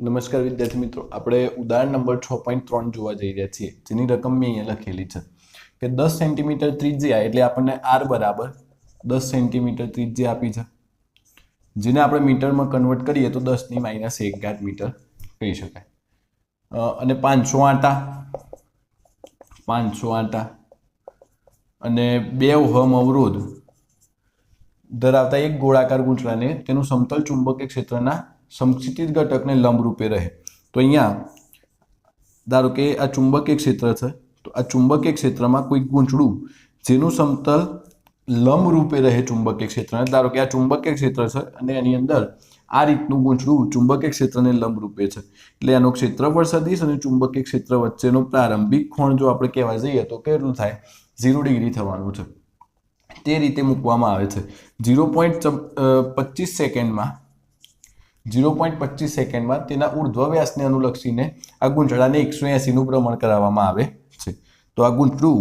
નમસ્કાર વિદ્યાર્થી મિત્રો, આપણે ઉદાહરણ નંબર 6.3 જોવા જઈ રહ્યા છીએ, જેની રકમ મેં અહીંયા લખેલી છે કે 10 સેન્ટીમીટર ત્રિજ્યા એટલે આપણને r બરાબર 10 સેન્ટીમીટર ત્રિજ્યા આપી છે, જેને આપણે મીટરમાં કન્વર્ટ કરીએ તો 10⁻1 મીટર કહી શકાય. અને 500 આંટા અને 2 ઓહમ અવરોધ ધરાવતા એક ગોળાકાર ગૂંચળાને તેનું સમતલ ચુંબકીય ક્ષેત્રના સમક્ષિતિજ ઘટકને લંબ રૂપે રહે. તો અહીંયા ધારો કે આ ચુંબકીય ક્ષેત્ર છે, તો આ ચુંબકીય ક્ષેત્રમાં કોઈ ગૂંચળું જેનું સમતલ લંબ રૂપે રહે ચુંબકીય ક્ષેત્રને, ધારો કે આ ચુંબકીય ક્ષેત્ર છે અને એની અંદર આ રીતનું ગૂંચળું ચુંબકીય ક્ષેત્રને લંબ રૂપે છે, એટલે એનો ક્ષેત્રફળ સદિશ અને ચુંબકીય ક્ષેત્ર વચ્ચેનો પ્રારંભિક કોણ જો આપણે કહેવા જઈએ તો કેટલું થાય? 0 ડિગ્રી થવાનું છે. તે રીતે મૂકવામાં આવે છે. 0.25 સેકન્ડમાં તેના ઉર્ધ્વ વ્યાસને અનુલક્ષીને આ ગૂંચળાને 180નું ભ્રમણ કરાવવામાં આવે છે. તો આ ગૂંચળું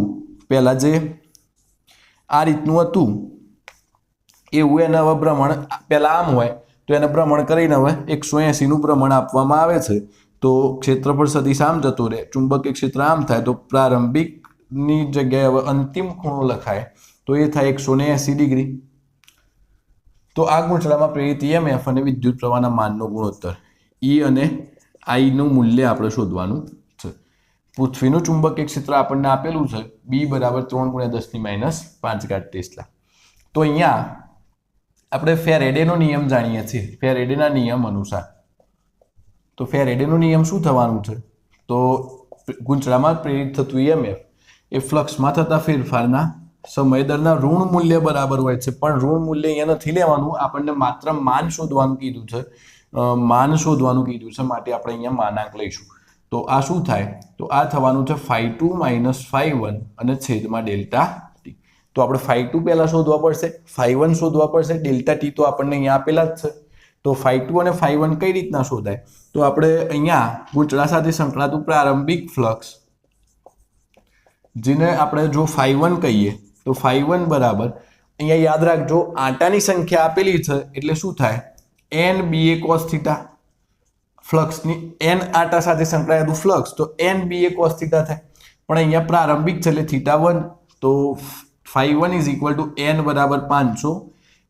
પહેલા જે આ રીતનું હતું એવું એને હવે ભ્રમણ પહેલા આમ હોય તો એને ભ્રમણ કરીને હવે 180નું ભ્રમણ આપવામાં આવે છે. તો ક્ષેત્રફળ સદિશ આમ જતું રહે, ચુંબકીય ક્ષેત્ર આમ થાય, તો પ્રારંભિકની જગ્યાએ હવે અંતિમ ખૂણો લખાય તો એ થાય 180 ડિગ્રી. તો આ ગૂંચળામાં પ્રેરિત EMF અને વિદ્યુત પ્રવાહના માનનો ગુણોત્તર E અને I નું મૂલ્ય આપણે શોધવાનું છે. પૃથ્વીનું ચુંબકીય ક્ષેત્ર આપણને આપેલું છે B બરાબર 3×10⁻5 ટેસ્લા. તો અહીંયા આપણે ફેરેડેનો નિયમ જાણીએ છીએ. ફેરેડેના નિયમ અનુસાર તો ફેરેડેનો નિયમ શું થવાનું છે? તો ગૂંચળામાં પ્રેરિત થતું EMF એ ફ્લક્સમાં થતા ફેરફારના સમય દરના ઋણ મૂલ્ય બરાબર હોય છે, પણ ઋણ મૂલ્ય અહીંયા નથી લેવાનું, આપણને માત્ર માન શોધવાનું કીધું છે. માટે આપણે અહીંયા માનાંક લઈશું. તો આ શું થાય? તો આ થવાનું છે ∅2 - ∅1 અને છેદમાં ડેલ્ટા ટી. તો આપણે ∅2 પહેલા શોધવા પડશે, ∅1 શોધવા પડશે, ડેલ્ટા ટી તો આપણને અહીંયા આપેલા જ છે. તો ∅2 અને ∅1 કઈ રીતના શોધાય? તો આપણે અહીંયા ગૂંચળા સાથે સંકળાતું પ્રારંભિક ફ્લક્સ, જેને આપણે જો ∅1 કહીએ તો ∅1 બરાબર અહીંયા યાદ રાખજો આંટાની સંખ્યા આપેલી છે એટલે શું થાય? NBA cos θ. ફ્લક્સની n આંટા સાથે સંકળાયેલું ફ્લક્સ તો NBA cos θ થાય, પણ અહીંયા પ્રારંભિક છે એટલે θ1. તો ∅1 n બરાબર 500,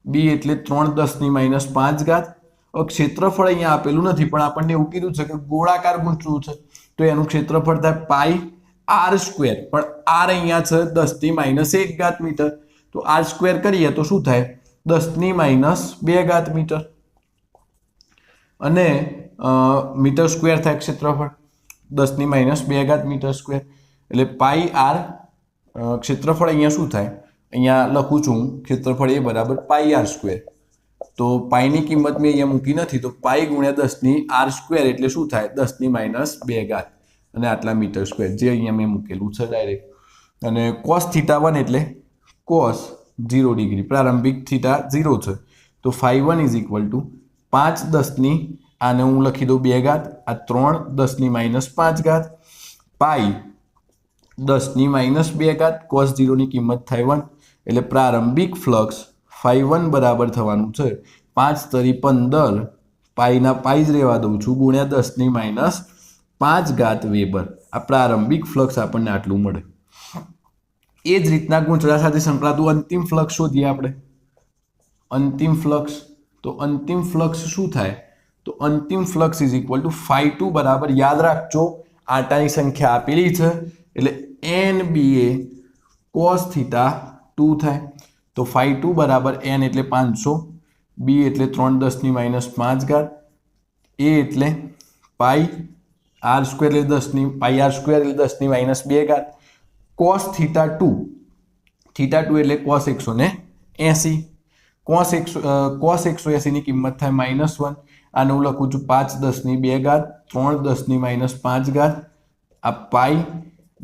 B એટલે 3×10⁻5. ક્ષેત્રફળ અહીંયા આપેલું નથી, પણ આપણને એવું કીધું છે કે ગોળાકાર ગૂંચળું છે તો એનું ક્ષેત્રફળ થાય πr², પણ r અહીંયા છે 10⁻1 મીટર. તો r² કરીએ તો શું થાય? 10⁻2 મીટર અને મીટર સ્ક્વેર થાય ક્ષેત્રફળ 10⁻2 મીટર સ્ક્વેર, એટલે πr ક્ષેત્રફળ અહીંયા શું થાય? અહીંયા લખું છું ક્ષેત્રફળ એ બરાબર πr². તો પાઈની કિંમત મેં અહીંયા મૂકી નથી, તો π × 10⁻r² એટલે શું થાય? 10⁻2 અને આટલા મીટર સ્ક્વેર, જે અહીંયા મેં મૂકેલું છે ડાયરેક્ટ. અને cos θ1 એટલે cos 0 ડિગ્રી, પ્રારંભિક θ 0 છે. તો ∅1 5×10 આને હું લખી દઉં 2 ઘાત, આ 3×10⁻5, π 10⁻2, cos 0 ની કિંમત થાય 1. એટલે પ્રારંભિક ફ્લક્સ ∅1 બરાબર થવાનું છે 5 તરી 15, પાઈના પાઈ જ રહેવા દઉં છું, ગુણ્યા 10⁻5 વેબર. આ પ્રારંભિક ફ્લક્સ આપણને આટલું મળે. એ જ રીતના ગૂંચળા સાથે સંકળાતું અંતિમ ફ્લક્સ શોધીએ આપણે. અંતિમ ફ્લક્સ, તો અંતિમ ફ્લક્સ શું થાય? તો અંતિમ ફ્લક્સ ∅2 બરાબર યાદ રાખજો આંટાની સંખ્યા આપેલી છે એટલે NBA cos θ2 થાય. તો ∅2 બરાબર n એટલે 500, B એટલે 3×10⁻5, A એટલે πr² એટલે 10⁻2 cos θ2 એટલે cos 180, cos 180 ની કિંમત થાય -1. આને હું લખું છું 5×10⁻2, 3×10⁻5, આ π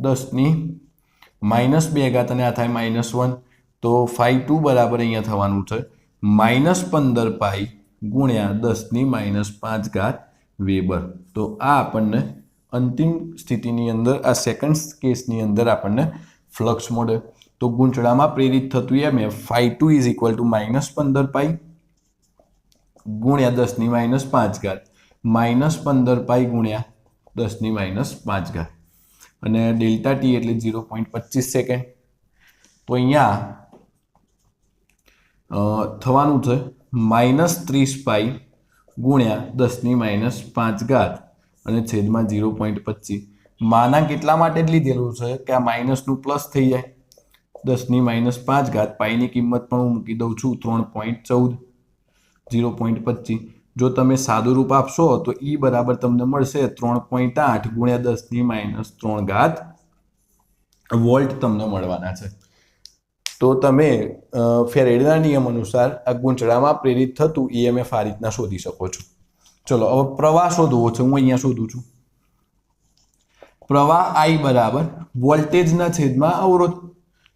10⁻2 અને આ થાય -1. તો ∅2 બરાબર અહીંયા થવાનું છે -15 π × 10⁻5 વેબર. તો આ આપણને અંતિમ સ્થિતિની અંદર, આ સેકન્ડ કેસની અંદર આપણને ફ્લક્સ મળે. તો ગૂંચળામાં પ્રેરિત થતું EMF ∅2 -15 π × 10⁻5 -15 પાઈ ગુણ્યા 10⁻⁵ અને ડેલ્ટા ટી એટલે 0.25 સેકન્ડ. તો અહીંયા થવાનું છે -30 પાઈ ગુણ્યા 10⁻⁵ અને છેદમાં 0.25. માના કેટલા માટે જ લીધેલું છે કે આ માઇનસનું પ્લસ થઈ જાય. 10⁻⁵ પાઈની કિંમત પણ હું મૂકી દઉં છું 3.14, 0.25. જો તમે સાદું રૂપ આપશો તો ઈ બરાબર તમને મળશે 3.8 ગુણ્યા 10⁻³ વોલ્ટ તમને મળવાના છે. તો તમે ફેરેડેના નિયમ અનુસાર આ ગૂંચળામાં પ્રેરિત થતું EMF આ રીતના શોધી શકો છો. ચલો હવે પ્રવાહ શોધવો છે. હું અહીંયા શોધું છું. પ્રવાહ I બરાબર વોલ્ટેજના છેદમાં અવરોધ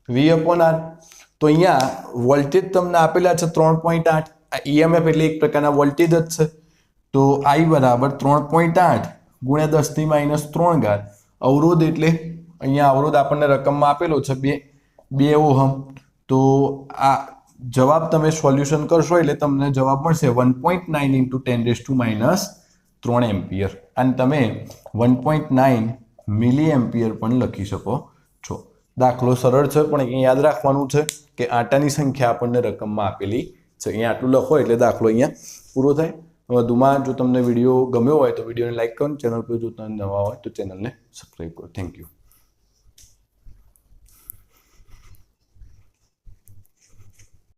V/R. તો અહીંયા વોલ્ટેજ તમને આપેલા છે 3.8. EMF એટલે એક પ્રકારના વોલ્ટેજ જ છે. તો I બરાબર 3.8 ગુણ્યા 10⁻³ અવરોધ એટલે અહીંયા અવરોધ આપણને રકમમાં આપેલો છે 2 ઓહમ. તો આ જવાબ તમે સોલ્યુશન કરશો એટલે તમને જવાબ મળશે 1.9 × 10⁻³ એમ્પિયર. અને તમે 1.9 મિલી એમ્પિયર પણ લખી શકો છો. દાખલો સરળ છે પણ અહીંયા યાદ રાખવાનું છે કે આટાની સંખ્યા આપણને રકમમાં આપેલી છે. અહીંયા આટલું લખો એટલે દાખલો અહીંયા પૂરો થાય. વધુમાં જો તમને વિડીયો ગમ્યો હોય તો વિડીયોને લાઈક કરો, ચેનલ પર જો તમે નવા હોય તો ચેનલને સબસ્ક્રાઈબ કરો. Thank you.